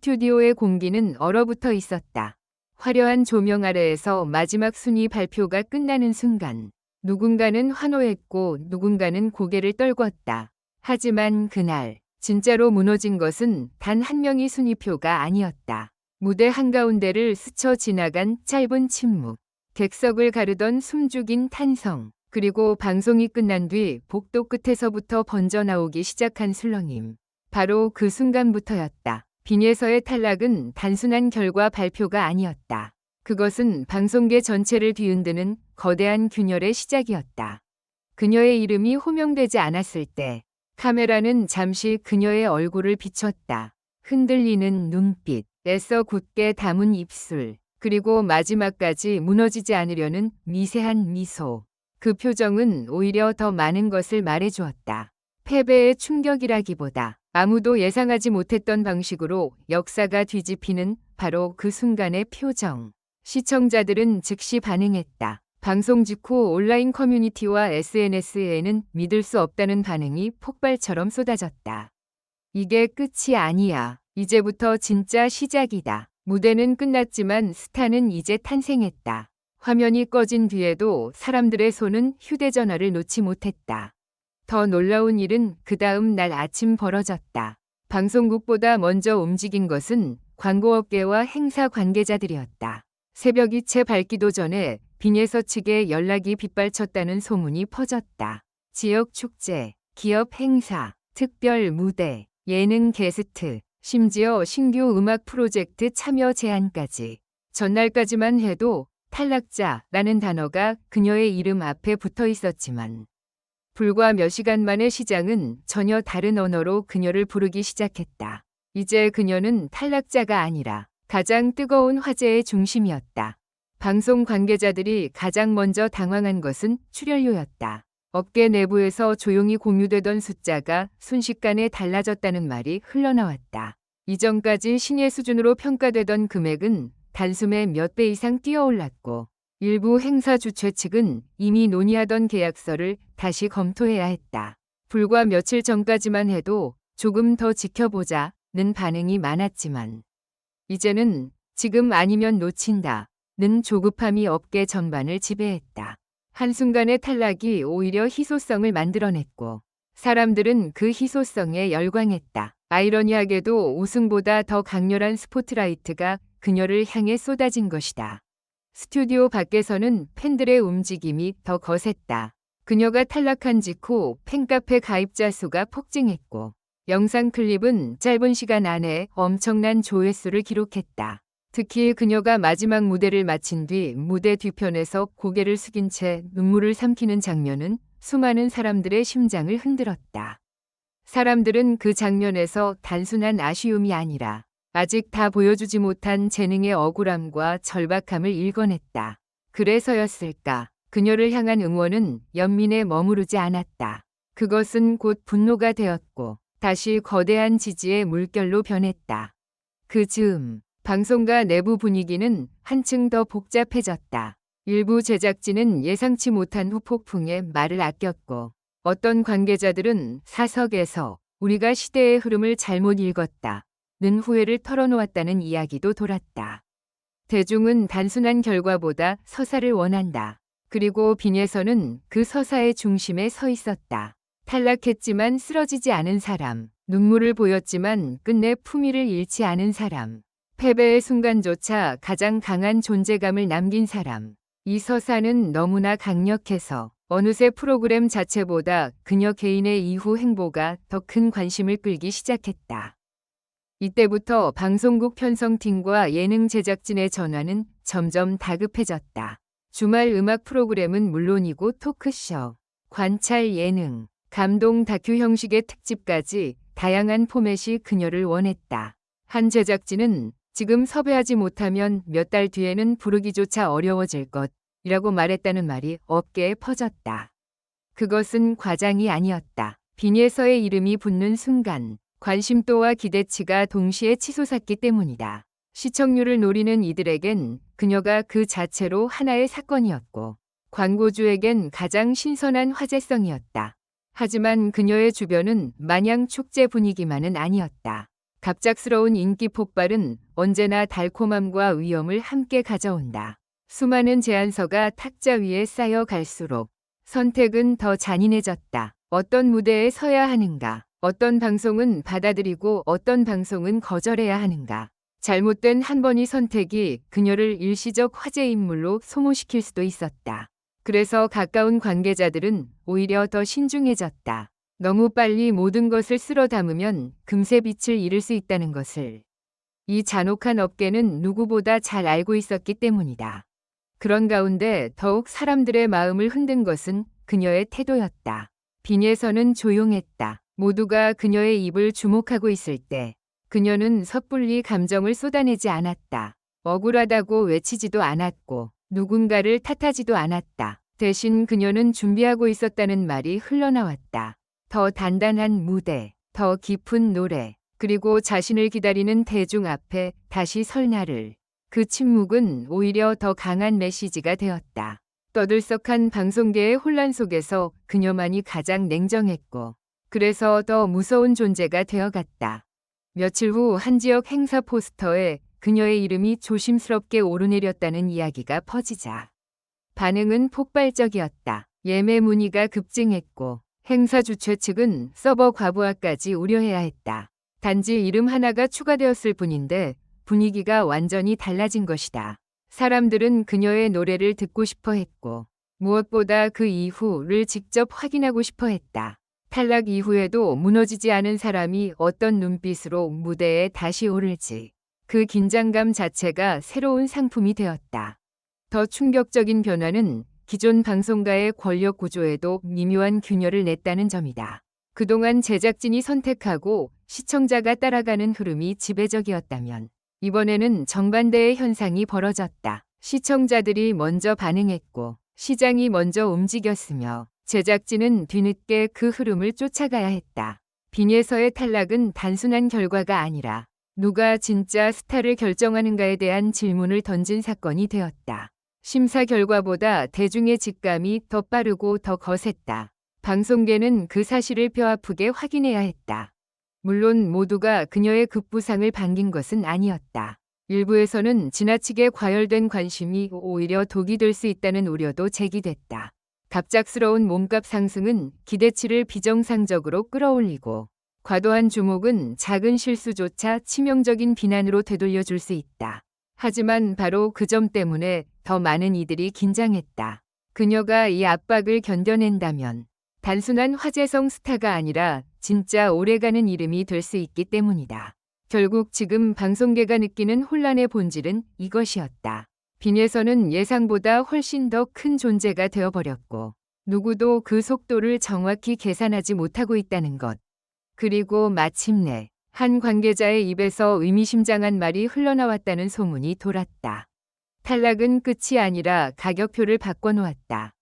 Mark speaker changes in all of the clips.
Speaker 1: 스튜디오의 공기는 얼어붙어 있었다. 화려한 조명 아래에서 마지막 순위 발표가 끝나는 순간 누군가는 환호했고 누군가는 고개를 떨궜다. 하지만 그날 진짜로 무너진 것은 단 한 명의 순위표가 아니었다. 무대 한가운데를 스쳐 지나간 짧은 침묵, 객석을 가르던 숨죽인 탄성, 그리고 방송이 끝난 뒤 복도 끝에서부터 번져나오기 시작한 술렁임. 바로 그 순간부터였다. 빈예서의 탈락은 단순한 결과 발표가 아니었다. 그것은 방송계 전체를 뒤흔드는 거대한 균열의 시작이었다. 그녀의 이름이 호명되지 않았을 때 카메라는 잠시 그녀의 얼굴을 비췄다. 흔들리는 눈빛, 애써 굳게 담은 입술, 그리고 마지막까지 무너지지 않으려는 미세한 미소. 그 표정은 오히려 더 많은 것을 말해주었다. 패배의 충격이라기보다 아무도 예상하지 못했던 방식으로 역사가 뒤집히는 바로 그 순간의 표정. 시청자들은 즉시 반응했다. 방송 직후 온라인 커뮤니티와 SNS에는 믿을 수 없다는 반응이 폭발처럼 쏟아졌다. 이게 끝이 아니야. 이제부터 진짜 시작이다. 무대는 끝났지만 스타는 이제 탄생했다. 화면이 꺼진 뒤에도 사람들의 손은 휴대전화를 놓지 못했다. 더 놀라운 일은 그 다음 날 아침 벌어졌다. 방송국보다 먼저 움직인 것은 광고업계와 행사 관계자들이었다. 새벽이 채 밝기도 전에 빈예서 측에 연락이 빗발쳤다는 소문이 퍼졌다. 지역 축제, 기업 행사, 특별 무대, 예능 게스트, 심지어 신규 음악 프로젝트 참여 제안까지. 전날까지만 해도 탈락자라는 단어가 그녀의 이름 앞에 붙어 있었지만 불과 몇 시간 만에 시장은 전혀 다른 언어로 그녀를 부르기 시작했다. 이제 그녀는 탈락자가 아니라 가장 뜨거운 화제의 중심이었다. 방송 관계자들이 가장 먼저 당황한 것은 출연료였다. 업계 내부에서 조용히 공유되던 숫자가 순식간에 달라졌다는 말이 흘러나왔다. 이전까지 신의 수준으로 평가되던 금액은 단숨에 몇 배 이상 뛰어올랐고 일부 행사 주최 측은 이미 논의하던 계약서를 다시 검토해야 했다. 불과 며칠 전까지만 해도 조금 더 지켜보자는 반응이 많았지만 이제는 지금 아니면 놓친다는 조급함이 업계 전반을 지배했다. 한순간의 탈락이 오히려 희소성을 만들어냈고 사람들은 그 희소성에 열광했다. 아이러니하게도 우승보다 더 강렬한 스포트라이트가 그녀를 향해 쏟아진 것이다. 스튜디오 밖에서는 팬들의 움직임이 더 거셌다. 그녀가 탈락한 직후 팬카페 가입자 수가 폭증했고 영상 클립은 짧은 시간 안에 엄청난 조회수를 기록했다. 특히 그녀가 마지막 무대를 마친 뒤 무대 뒤편에서 고개를 숙인 채 눈물을 삼키는 장면은 수많은 사람들의 심장을 흔들었다. 사람들은 그 장면에서 단순한 아쉬움이 아니라 아직 다 보여주지 못한 재능의 억울함과 절박함을 일궈냈다. 그래서였을까? 그녀를 향한 응원은 연민에 머무르지 않았다. 그것은 곧 분노가 되었고 다시 거대한 지지의 물결로 변했다. 그 즈음 방송가 내부 분위기는 한층 더 복잡해졌다. 일부 제작진은 예상치 못한 후폭풍에 말을 아꼈고 어떤 관계자들은 사석에서 우리가 시대의 흐름을 잘못 읽었다는 후회를 털어놓았다는 이야기도 돌았다. 대중은 단순한 결과보다 서사를 원한다. 그리고 빈예서는 그 서사의 중심에 서 있었다. 탈락했지만 쓰러지지 않은 사람, 눈물을 보였지만 끝내 품위를 잃지 않은 사람, 패배의 순간조차 가장 강한 존재감을 남긴 사람. 이 서사는 너무나 강력해서 어느새 프로그램 자체보다 그녀 개인의 이후 행보가 더 큰 관심을 끌기 시작했다. 이때부터 방송국 편성팀과 예능 제작진의 전화는 점점 다급해졌다. 주말 음악 프로그램은 물론이고 토크쇼, 관찰 예능, 감동 다큐 형식의 특집까지 다양한 포맷이 그녀를 원했다. 한 제작진은 지금 섭외하지 못하면 몇 달 뒤에는 부르기조차 어려워질 것이라고 말했다는 말이 업계에 퍼졌다. 그것은 과장이 아니었다. 빈예서의 이름이 붙는 순간 관심도와 기대치가 동시에 치솟았기 때문이다. 시청률을 노리는 이들에겐 그녀가 그 자체로 하나의 사건이었고 광고주에겐 가장 신선한 화제성이었다. 하지만 그녀의 주변은 마냥 축제 분위기만은 아니었다. 갑작스러운 인기 폭발은 언제나 달콤함과 위험을 함께 가져온다. 수많은 제안서가 탁자 위에 쌓여 갈수록 선택은 더 잔인해졌다. 어떤 무대에 서야 하는가? 어떤 방송은 받아들이고 어떤 방송은 거절해야 하는가? 잘못된 한 번의 선택이 그녀를 일시적 화제 인물로 소모시킬 수도 있었다. 그래서 가까운 관계자들은 오히려 더 신중해졌다. 너무 빨리 모든 것을 쓸어 담으면 금세 빛을 잃을 수 있다는 것을 이 잔혹한 업계는 누구보다 잘 알고 있었기 때문이다. 그런 가운데 더욱 사람들의 마음을 흔든 것은 그녀의 태도였다. 빈에서는 조용했다. 모두가 그녀의 입을 주목하고 있을 때 그녀는 섣불리 감정을 쏟아내지 않았다. 억울하다고 외치지도 않았고 누군가를 탓하지도 않았다. 대신 그녀는 준비하고 있었다는 말이 흘러나왔다. 더 단단한 무대, 더 깊은 노래, 그리고 자신을 기다리는 대중 앞에 다시 설 날을. 그 침묵은 오히려 더 강한 메시지가 되었다. 떠들썩한 방송계의 혼란 속에서 그녀만이 가장 냉정했고 그래서 더 무서운 존재가 되어갔다. 며칠 후 한 지역 행사 포스터에 그녀의 이름이 조심스럽게 오르내렸다는 이야기가 퍼지자 반응은 폭발적이었다. 예매 문의가 급증했고 행사 주최 측은 서버 과부하까지 우려해야 했다. 단지 이름 하나가 추가되었을 뿐인데 분위기가 완전히 달라진 것이다. 사람들은 그녀의 노래를 듣고 싶어 했고 무엇보다 그 이후를 직접 확인하고 싶어 했다. 탈락 이후에도 무너지지 않은 사람이 어떤 눈빛으로 무대에 다시 오를지 그 긴장감 자체가 새로운 상품이 되었다. 더 충격적인 변화는 기존 방송가의 권력 구조에도 미묘한 균열을 냈다는 점이다. 그동안 제작진이 선택하고 시청자가 따라가는 흐름이 지배적이었다면 이번에는 정반대의 현상이 벌어졌다. 시청자들이 먼저 반응했고 시장이 먼저 움직였으며 제작진은 뒤늦게 그 흐름을 쫓아가야 했다. 빈에서의 탈락은 단순한 결과가 아니라 누가 진짜 스타를 결정하는가에 대한 질문을 던진 사건이 되었다. 심사 결과보다 대중의 직감이 더 빠르고 더 거셌다. 방송계는 그 사실을 뼈아프게 확인해야 했다. 물론 모두가 그녀의 급부상을 반긴 것은 아니었다. 일부에서는 지나치게 과열된 관심이 오히려 독이 될 수 있다는 우려도 제기됐다. 갑작스러운 몸값 상승은 기대치를 비정상적으로 끌어올리고 과도한 주목은 작은 실수조차 치명적인 비난으로 되돌려줄 수 있다. 하지만 바로 그 점 때문에 더 많은 이들이 긴장했다. 그녀가 이 압박을 견뎌낸다면 단순한 화제성 스타가 아니라 진짜 오래가는 이름이 될 수 있기 때문이다. 결국 지금 방송계가 느끼는 혼란의 본질은 이것이었다. 빈에서는 예상보다 훨씬 더 큰 존재가 되어버렸고 누구도 그 속도를 정확히 계산하지 못하고 있다는 것. 그리고 마침내 한 관계자의 입에서 의미심장한 말이 흘러나왔다는 소문이 돌았다. 탈락은 끝이 아니라 가격표를 바꿔놓았다.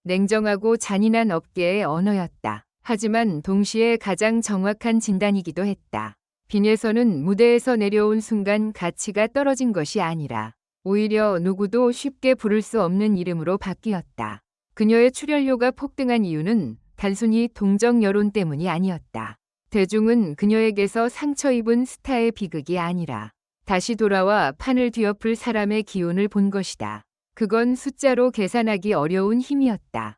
Speaker 1: 냉정하고 잔인한 업계의 언어였다. 하지만 동시에 가장 정확한 진단이기도 했다. 빈에서는 무대에서 내려온 순간 가치가 떨어진 것이 아니라 오히려 누구도 쉽게 부를 수 없는 이름으로 바뀌었다. 그녀의 출연료가 폭등한 이유는 단순히 동정 여론 때문이 아니었다. 대중은 그녀에게서 상처 입은 스타의 비극이 아니라 다시 돌아와 판을 뒤엎을 사람의 기운을 본 것이다. 그건 숫자로 계산하기 어려운 힘이었다.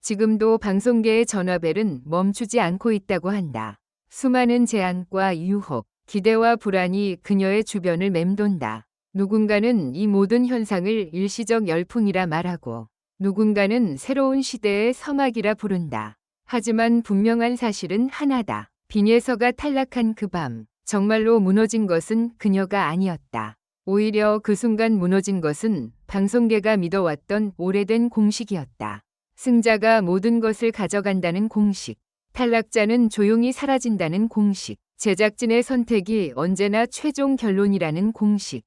Speaker 1: 지금도 방송계의 전화벨은 멈추지 않고 있다고 한다. 수많은 제안과 유혹, 기대와 불안이 그녀의 주변을 맴돈다. 누군가는 이 모든 현상을 일시적 열풍이라 말하고 누군가는 새로운 시대의 서막이라 부른다. 하지만 분명한 사실은 하나다. 빈에서가 탈락한 그 밤, 정말로 무너진 것은 그녀가 아니었다. 오히려 그 순간 무너진 것은 방송계가 믿어왔던 오래된 공식이었다. 승자가 모든 것을 가져간다는 공식, 탈락자는 조용히 사라진다는 공식, 제작진의 선택이 언제나 최종 결론이라는 공식.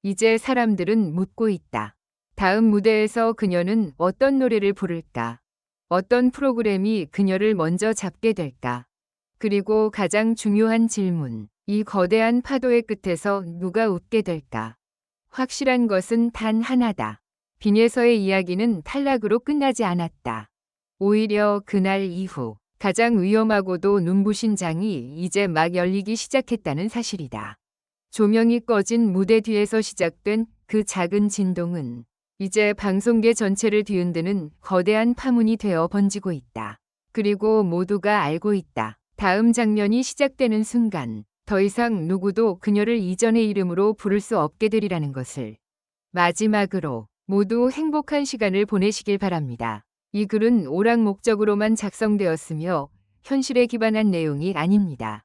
Speaker 1: 이제 사람들은 묻고 있다. 다음 무대에서 그녀는 어떤 노래를 부를까? 어떤 프로그램이 그녀를 먼저 잡게 될까? 그리고 가장 중요한 질문, 이 거대한 파도의 끝에서 누가 웃게 될까? 확실한 것은 단 하나다. 빈에서의 이야기는 탈락으로 끝나지 않았다. 오히려 그날 이후 가장 위험하고도 눈부신 장이 이제 막 열리기 시작했다는 사실이다. 조명이 꺼진 무대 뒤에서 시작된 그 작은 진동은 이제 방송계 전체를 뒤흔드는 거대한 파문이 되어 번지고 있다. 그리고 모두가 알고 있다. 다음 장면이 시작되는 순간 더 이상 누구도 그녀를 이전의 이름으로 부를 수 없게 되리라는 것을. 마지막으로 모두 행복한 시간을 보내시길 바랍니다. 이 글은 오락 목적으로만 작성되었으며 현실에 기반한 내용이 아닙니다.